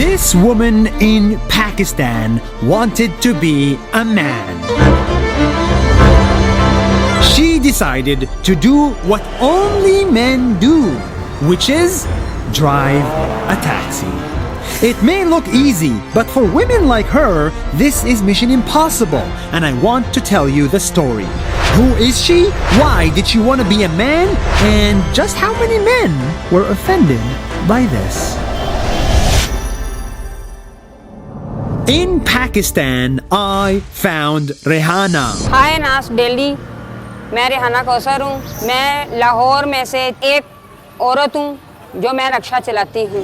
This woman in Pakistan wanted to be a man. She decided to do what only men do, which is drive a taxi. It may look easy, but for women like her, this is mission impossible, and I want to tell you the story. Who is she? Why did she want to be a man? And just how many men were offended by this? In Pakistan, I found Rehana. Hi Nas Daily, मैं रेहाना कौसर हूँ। मैं लाहौर में से एक औरत हूँ जो मैं रक्षा चलाती हूँ।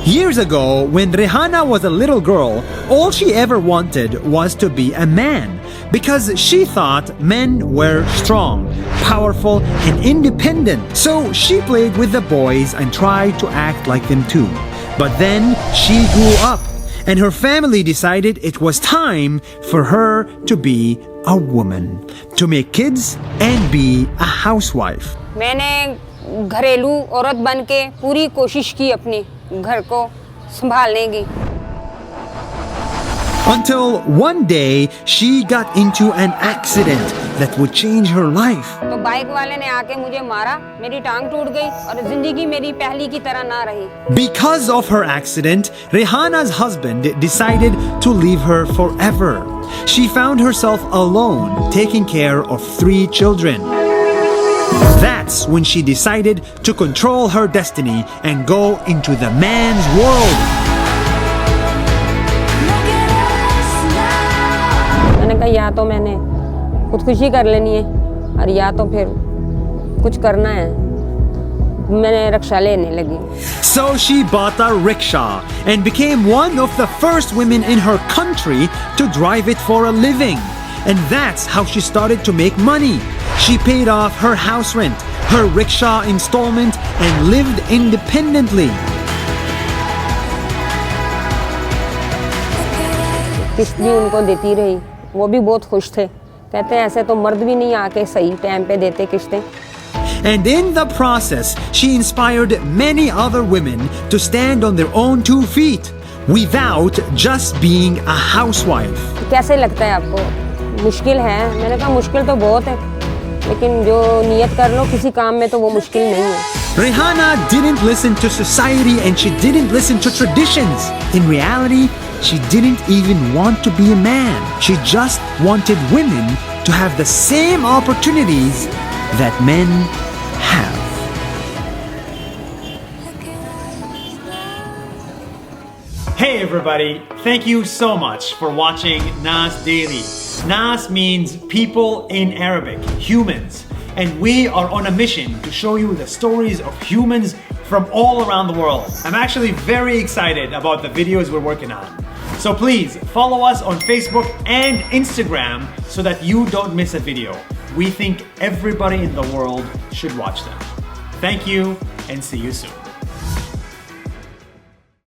Years ago, when Rehana was a little girl, all she ever wanted was to be a man because she thought men were strong, powerful, and independent. So she played with the boys and tried to act like them too. But then she grew up, and her family decided it was time for her to be a woman, to make kids and be a housewife. मैंने घरेलू औरत बन के पूरी कोशिश की अपने घर को संभालने की। Until one day she got into an accident that would change her life. तो बाइक वाले ने आके मुझे मारा, मेरी टांग टूट गई और जिंदगी मेरी पहली की तरह ना रही। Because of her accident, Rehana's husband decided to leave her forever. She found herself alone, taking care of 3 children. That's when she decided to control her destiny and go into the man's world. मैंने कहा या तो मैंने खुदकुशी कर लेनी है और या तो फिर कुछ करना है। मैंने रिक्शा लेने लगी। So she bought a rickshaw and became one of the first women in her country to drive it for a living. And that's how she started to make money. She paid off her house rent, her rickshaw installment, and lived independently. किस्त भी उनको देती रही, वो भी बहुत खुश थे। कहते हैं ऐसे तो मर्द भी नहीं आके सही टाइम पे देते किस्तें। And in the process, she inspired many other women to stand on their own 2 feet without just being a housewife. कैसे लगता है आपको? मुश्किल है? मैंने कहा मुश्किल तो बहुत है, लेकिन जो नियत कर लो किसी काम में तो वो मुश्किल नहीं है। Rehana didn't listen to society and she didn't listen to traditions. In reality, she didn't even want to be a man. She just wanted women to have the same opportunities that men have. Hey everybody, thank you so much for watching Nas Daily. Nas means people in Arabic, humans. And we are on a mission to show you the stories of humans from all around the world. I'm actually very excited about the videos we're working on. So please follow us on Facebook and Instagram so that you don't miss a video. We think everybody in the world should watch them. Thank you and see you soon.